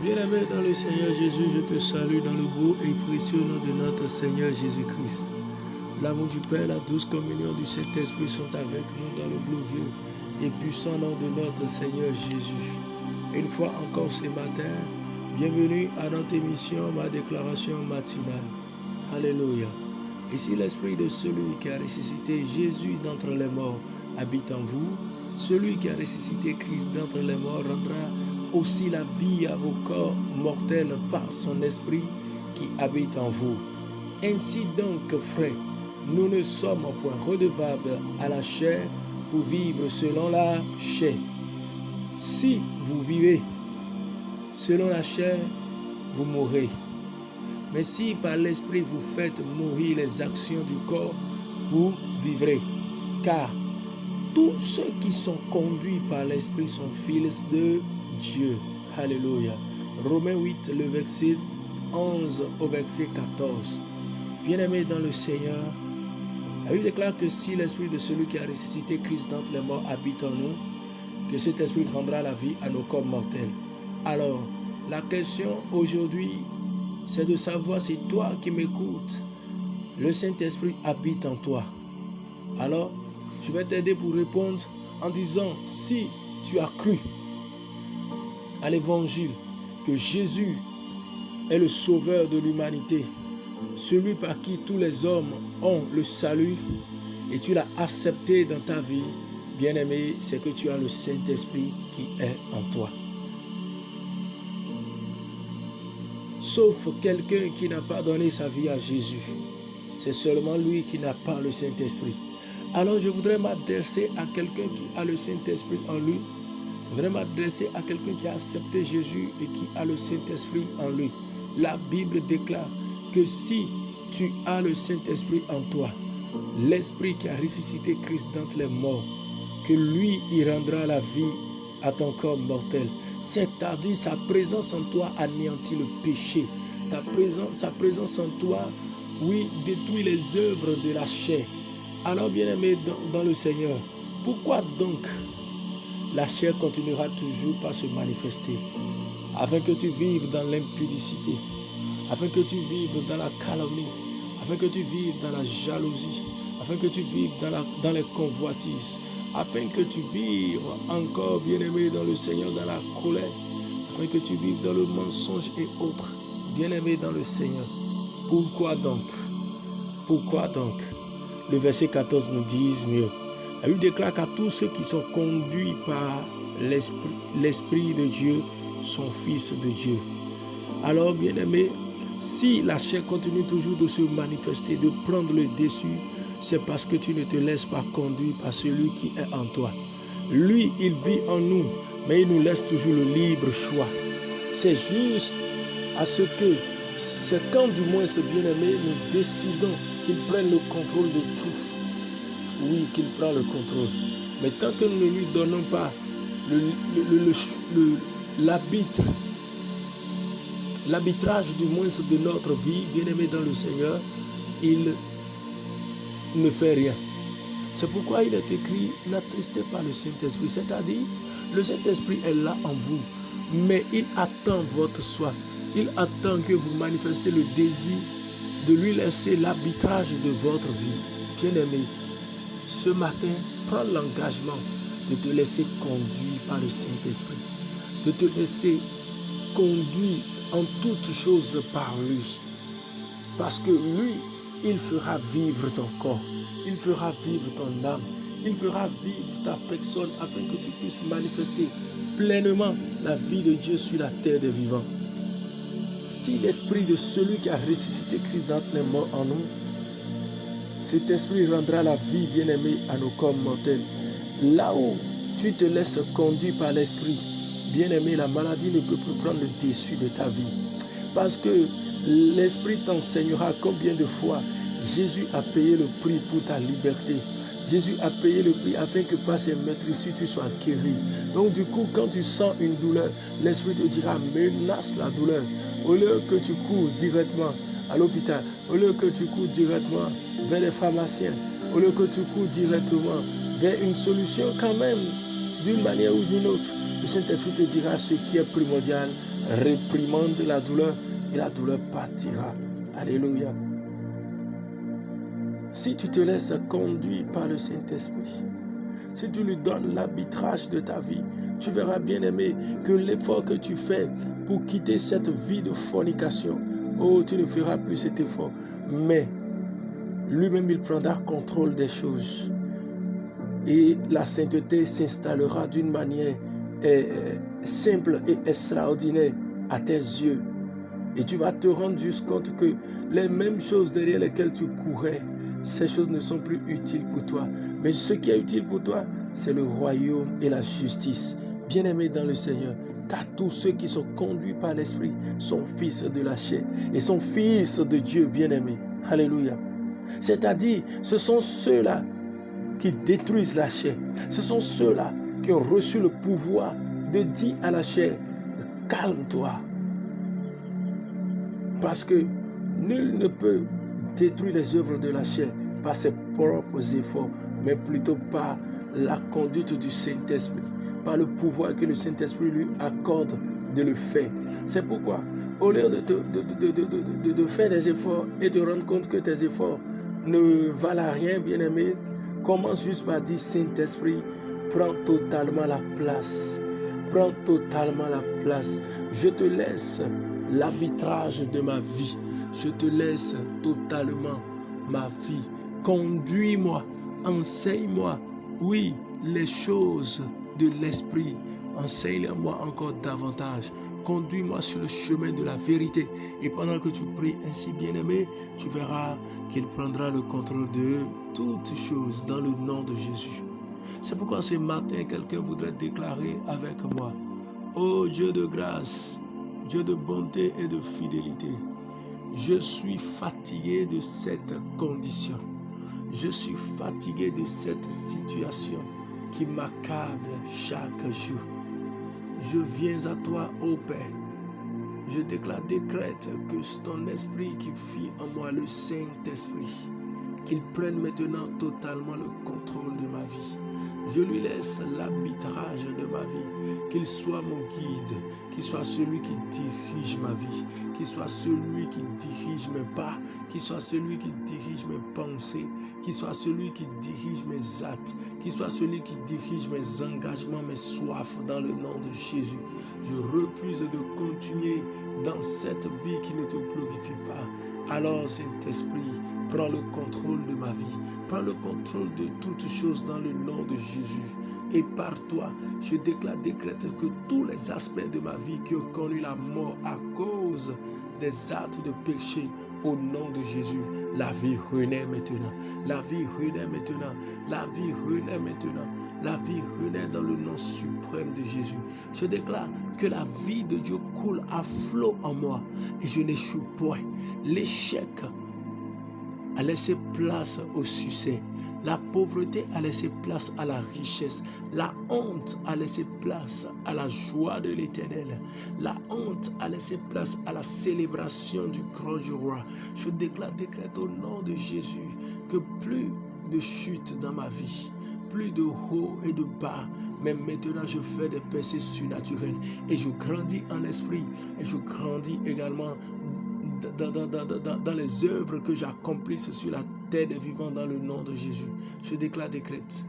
Bien-aimé dans le Seigneur Jésus, je te salue dans le beau et précieux nom de notre Seigneur Jésus-Christ. L'amour du Père, la douce communion du Saint-Esprit sont avec nous dans le glorieux et puissant nom de notre Seigneur Jésus. Une fois encore ce matin, bienvenue à notre émission, ma déclaration matinale. Alléluia. Et si l'esprit de celui qui a ressuscité Jésus d'entre les morts habite en vous, celui qui a ressuscité Christ d'entre les morts rendra aussi la vie à vos corps mortels par son esprit qui habite en vous. Ainsi donc, frères, nous ne sommes point redevables à la chair pour vivre selon la chair. Si vous vivez selon la chair, vous mourrez. Mais si par l'esprit vous faites mourir les actions du corps, vous vivrez. Car tous ceux qui sont conduits par l'esprit sont fils de Dieu. Alléluia. Romains 8, le verset 11 au verset 14. Bien-aimés dans le Seigneur, la Bible déclare que si l'esprit de celui qui a ressuscité Christ d'entre les morts habite en nous, que cet esprit rendra la vie à nos corps mortels. Alors, la question aujourd'hui, c'est de savoir si toi qui m'écoutes, le Saint-Esprit habite en toi. Alors, je vais t'aider pour répondre en disant, si tu as cru à l'évangile que Jésus est le sauveur de l'humanité, celui par qui tous les hommes ont le salut, et tu l'as accepté dans ta vie, bien-aimé, c'est que tu as le Saint-Esprit qui est en toi. Sauf quelqu'un qui n'a pas donné sa vie à Jésus. C'est seulement lui qui n'a pas le Saint-Esprit. Alors je voudrais m'adresser à quelqu'un qui a le Saint-Esprit en lui. Je voudrais m'adresser à quelqu'un qui a accepté Jésus et qui a le Saint-Esprit en lui. La Bible déclare que si tu as le Saint-Esprit en toi, l'Esprit qui a ressuscité Christ d'entre les morts, que lui, il rendra la vie à ton corps mortel. C'est-à-dire sa présence en toi anéantit le péché. Sa présence en toi, oui, détruit les œuvres de la chair. Alors, bien-aimé dans le Seigneur, pourquoi donc la chair continuera toujours par se manifester? Afin que tu vives dans l'impudicité, afin que tu vives dans la calomnie, afin que tu vives dans la jalousie, afin que tu vives dans les convoitises, afin que tu vives encore, bien-aimé dans le Seigneur, dans la colère, afin que tu vives dans le mensonge et autres, bien-aimé dans le Seigneur. Pourquoi donc? Pourquoi donc? Le verset 14 nous dit mieux. La Bible déclare qu'à tous ceux qui sont conduits par l'Esprit de Dieu sont fils de Dieu. Alors, bien-aimé, si la chair continue toujours de se manifester, de prendre le dessus, c'est parce que tu ne te laisses pas conduire par celui qui est en toi. Lui, il vit en nous, mais il nous laisse toujours le libre choix. C'est juste à ce que, c'est quand du moins ce bien-aimé, nous décidons qu'il prenne le contrôle de tout. Oui, qu'il prend le contrôle. Mais tant que nous ne lui donnons pas l'arbitrage du moins de notre vie, bien-aimé dans le Seigneur, il ne fait rien. C'est pourquoi il est écrit, n'attristez pas le Saint-Esprit. C'est-à-dire, le Saint-Esprit est là en vous, mais il attend votre soif. Il attend que vous manifestez le désir de lui laisser l'arbitrage de votre vie. Bien-aimé, ce matin, prends l'engagement de te laisser conduire par le Saint-Esprit, de te laisser conduire en toutes choses par lui. Parce que lui, il fera vivre ton corps, il fera vivre ton âme, il fera vivre ta personne afin que tu puisses manifester pleinement la vie de Dieu sur la terre des vivants. Si l'esprit de celui qui a ressuscité Christ d'entre les morts en nous, cet esprit rendra la vie, bien-aimé, à nos corps mortels. Là où tu te laisses conduire par l'esprit, bien-aimé, la maladie ne peut plus prendre le dessus de ta vie. Parce que l'esprit t'enseignera combien de fois Jésus a payé le prix pour ta liberté. Jésus a payé le prix afin que par ses meurtrissures tu sois guéri. Donc du coup, quand tu sens une douleur, l'esprit te dira, menace la douleur. Au lieu que tu cours directement à l'hôpital, au lieu que tu cours directement vers les pharmaciens, au lieu que tu cours directement vers une solution quand même, d'une manière ou d'une autre, le Saint-Esprit te dira ce qui est primordial réprimande la douleur et la douleur partira. Alléluia. Si tu te laisses conduire par le Saint-Esprit, si tu lui donnes l'arbitrage de ta vie, tu verras, bien-aimé, que l'effort que tu fais pour quitter cette vie de fornication, oh, tu ne feras plus cet effort. Mais lui-même, il prendra contrôle des choses. Et la sainteté s'installera d'une manière simple et extraordinaire à tes yeux. Et tu vas te rendre juste compte que les mêmes choses derrière lesquelles tu courais, ces choses ne sont plus utiles pour toi. Mais ce qui est utile pour toi, c'est le royaume et la justice. Bien-aimés dans le Seigneur, car tous ceux qui sont conduits par l'Esprit sont fils de la chair et sont fils de Dieu, bien-aimés. Alléluia. C'est-à-dire, ce sont ceux-là qui détruisent la chair. Ce sont ceux-là qui ont reçu le pouvoir de dire à la chair, calme-toi. Parce que nul ne peut détruire les œuvres de la chair par ses propres efforts, mais plutôt par la conduite du Saint-Esprit, par le pouvoir que le Saint-Esprit lui accorde de le faire. C'est pourquoi, au lieu de faire des efforts et de rendre compte que tes efforts ne valent rien, bien-aimé, commence juste par dire, Saint-Esprit, prends totalement la place. Prends totalement la place. Je te laisse l'arbitrage de ma vie. Je te laisse totalement ma vie. Conduis-moi, enseigne-moi, oui, les choses de l'esprit. Enseigne-moi encore davantage. Conduis-moi sur le chemin de la vérité. Et pendant que tu pries ainsi, bien-aimé, tu verras qu'il prendra le contrôle de toutes choses dans le nom de Jésus. C'est pourquoi ce matin, quelqu'un voudrait déclarer avec moi, ô Dieu de grâce, Dieu de bonté et de fidélité, je suis fatigué de cette condition. Je suis fatigué de cette situation qui m'accable chaque jour. Je viens à toi, ô Père. Je décrète que ton esprit qui vit en moi, le Saint-Esprit, qu'il prenne maintenant totalement le contrôle de ma vie. Je lui laisse l'arbitrage de ma vie, qu'il soit mon guide, qu'il soit celui qui dirige ma vie, qu'il soit celui qui dirige mes pas, qu'il soit celui qui dirige mes pensées, qu'il soit celui qui dirige mes actes, qu'il soit celui qui dirige mes engagements, mes soifs dans le nom de Jésus. Je refuse de continuer dans cette vie qui ne te glorifie pas. Alors, Saint-Esprit, prends le contrôle de ma vie. Prends le contrôle de toutes choses dans le nom de Jésus. Et par toi, je décrète que tous les aspects de ma vie qui ont connu la mort à cause des actes de péché, au nom de Jésus, la vie renaît maintenant. La vie renaît maintenant. La vie renaît maintenant. La vie renaît dans le nom suprême de Jésus. Je déclare que la vie de Dieu coule à flot en moi et je n'échoue point. L'échec a laissé place au succès. La pauvreté a laissé place à la richesse. La honte a laissé place à la joie de l'Éternel. La honte a laissé place à la célébration du grand du roi. Je décrète au nom de Jésus que plus de chute dans ma vie, plus de haut et de bas, mais maintenant je fais des percées surnaturelles et je grandis en esprit et je grandis également dans les œuvres que j'accomplisse sur la terre des vivants dans le nom de Jésus. Je décrète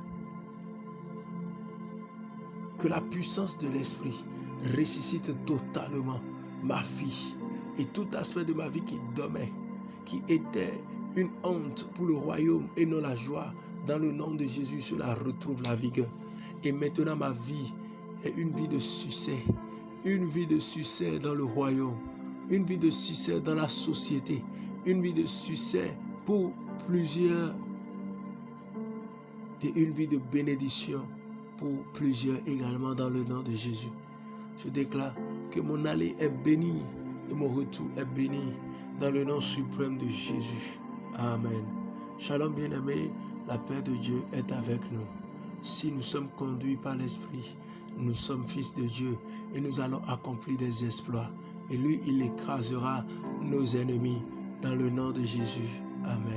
que la puissance de l'esprit ressuscite totalement ma vie et tout aspect de ma vie qui dormait, qui était une honte pour le royaume et non la joie. Dans le nom de Jésus, cela retrouve la vigueur. Et maintenant, ma vie est une vie de succès. Une vie de succès dans le royaume. Une vie de succès dans la société. Une vie de succès pour plusieurs. Et une vie de bénédiction pour plusieurs également dans le nom de Jésus. Je déclare que mon aller est béni et mon retour est béni dans le nom suprême de Jésus. Amen. Shalom bien-aimés. La paix de Dieu est avec nous. Si nous sommes conduits par l'Esprit, nous sommes fils de Dieu et nous allons accomplir des exploits. Et lui, il écrasera nos ennemis dans le nom de Jésus. Amen.